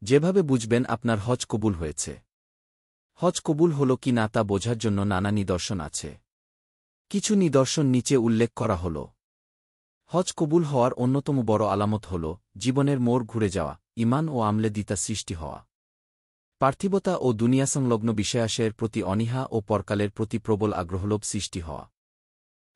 যেভাবে বুঝবেন আপনার হজ কবুল হয়েছে। হজ কবুল হল কি না তা বোঝার জন্য নানা নিদর্শন আছে। কিছু নিদর্শন নিচে উল্লেখ করা হল। হজ কবুল হওয়ার অন্যতম বড় আলামত হল জীবনের মোড় ঘুরে যাওয়া, ঈমান ও আমলে দিতা সৃষ্টি হওয়া। পার্থিবতা ও দুনিয়াসংলগ্ন বিষয়াশয়ের প্রতি অনীহা ও পরকালের প্রতি প্রবল আগ্রহলোভ সৃষ্টি হওয়া।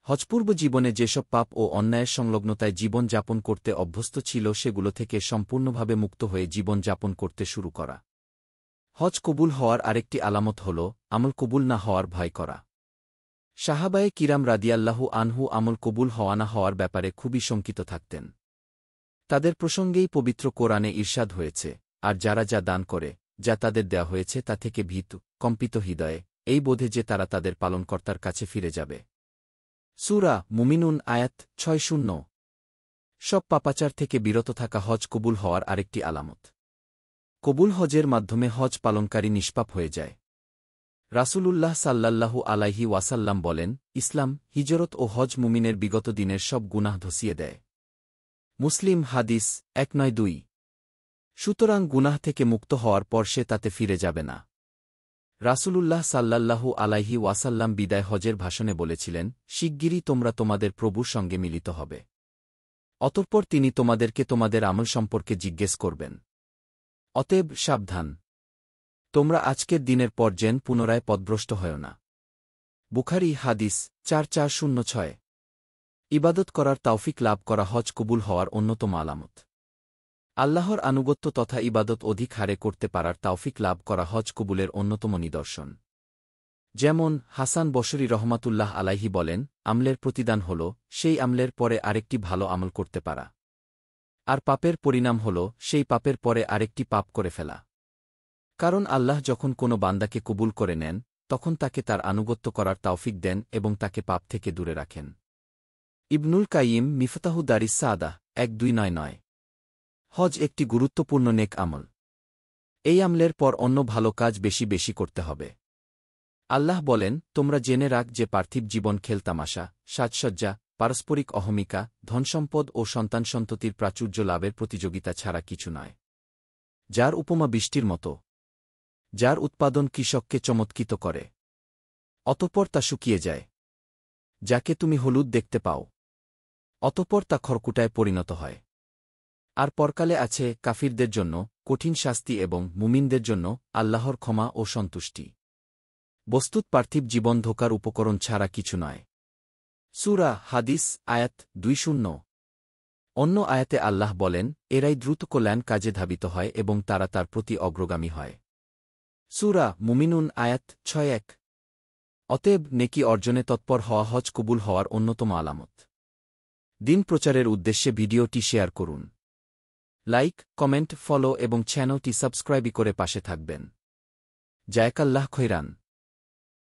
হজপূর্ব জীবনে যেসব পাপ ও অন্যায়ের সংলগ্নতায় জীবন যাপন করতে অভ্যস্ত ছিল সেগুলো থেকে সম্পূর্ণভাবে মুক্ত হয়ে জীবন যাপন করতে শুরু করা। হজ কবুল হওয়ার আরেকটি আলামত হল আমল কবুল না হওয়ার ভয় করা। সাহাবায়ে কিরাম রাদিয়াল্লাহু আনহু আমল কবুল হওয়া না হওয়ার ব্যাপারে খুবই শঙ্কিত থাকতেন। তাদের প্রসঙ্গেই পবিত্র কোরআনে ইরশাদ হয়েছে, আর যারা যা দান করে, যা তাদের দেয়া হয়েছে তা থেকে ভীতু, কম্পিত হৃদয়ে, এই বোধে যে তারা তাদের পালনকর্তার কাছে ফিরে যাবে। সূরা মুমিনুন আয়াত ৬-০। সব পাপাচার থেকে বিরত থাকা হজ কবুল হওয়ার আরেকটি আলামত। কবুল হজের মাধ্যমে হজ পালনকারী নিষ্পাপ হয়ে যায়। রাসূলুল্লাহ সাল্লাল্লাহু আলাইহি ওয়াসাল্লাম বলেন, ইসলাম, হিজরত ও হজ মুমিনের বিগত দিনের সব গুনাহ ধসিয়ে দেয়। মুসলিম হাদিস ১৯২। সুতরাং গুনাহ থেকে মুক্ত হওয়ার পর সে তাতে ফিরে যাবে না। রাসূলুল্লাহ সাল্লাল্লাহু আলাইহি ওয়াসাল্লাম বিদায় হজের ভাষণে বলেছিলেন, শিগগিরই তোমরা তোমাদের প্রভুর সঙ্গে মিলিত হবে। অতঃপর তিনি তোমাদেরকে তোমাদের আমল সম্পর্কে জিজ্ঞেস করবেন। অতএব সাবধান। তোমরা আজকের দিনের পর যেন পুনরায় পথভ্রষ্ট হয় না। বুখারী হাদিস ৪৪০৬। ইবাদত করার তৌফিক লাভ করা হজ কবুল হওয়ার অন্যতম আলামত। আল্লাহর আনুগত্য তথা ইবাদত অধিক হারে করতে পারার তৌফিক লাভ করা হজ কবুলের অন্যতম নিদর্শন। যেমন হাসান বসরি রহমাতুল্লাহ আলাইহি বলেন, আমলের প্রতিদান হল সেই আমলের পরে আরেকটি ভালো আমল করতে পারা। আর পাপের পরিণাম হল সেই পাপের পরে আরেকটি পাপ করে ফেলা। কারণ আল্লাহ যখন কোনো বান্দাকে কবুল করে নেন, তখন তাকে তার আনুগত্য করার তৌফিক দেন এবং তাকে পাপ থেকে দূরে রাখেন। ইবনুল কাইয়িম মিফতাহু দারিস সাআদাহ ১-২৯৯। হজ একটি গুরুত্বপূর্ণ নেক আমল। এই আমলের পর অন্য ভালো কাজ বেশি বেশি করতে হবে। আল্লাহ বলেন, তোমরা জেনে রাখ যে পার্থিব জীবন খেলতামাশা, সাজসজ্জা, পারস্পরিক অহমিকা, ধনসম্পদ ও সন্তানসন্ততির প্রাচুর্য লাভের প্রতিযোগিতা ছাড়া কিছু নয়। যার উপমা বৃষ্টির মতো, যার উৎপাদন কৃষককে চমৎকৃত করে, অতঃপর তা শুকিয়ে যায়। যাকে তুমি হলুদ দেখতে পাও, অতঃপর তা খড়কুটায় পরিণত হয়। আর পরকালে আছে কাফিরদের জন্য কঠিন শাস্তি এবং মুমিনদের জন্য আল্লাহর ক্ষমা ও সন্তুষ্টি। বস্তুত পার্থিব জীবন ধোকার উপকরণ ছাড়া কিছু নয়। সূরা হাদিস আয়াত ২-০। অন্য আয়াতে আল্লাহ বলেন, এরাই দ্রুত কল্যাণ কাজে ধাবিত হয় এবং তারা তার প্রতি অগ্রগামী হয়। সূরা মুমিনুন আয়াত ৬-১। অতএব নেকি অর্জনে তৎপর হওয়া হজ কবুল হওয়ার অন্যতম আলামত। দিন প্রচারের উদ্দেশ্যে ভিডিওটি শেয়ার করুন। লাইক, কমেন্ট, ফলো এবং চ্যানেলটি সাবস্ক্রাইব করে পাশে থাকবেন। জাযাকাল্লাহ খৈরান।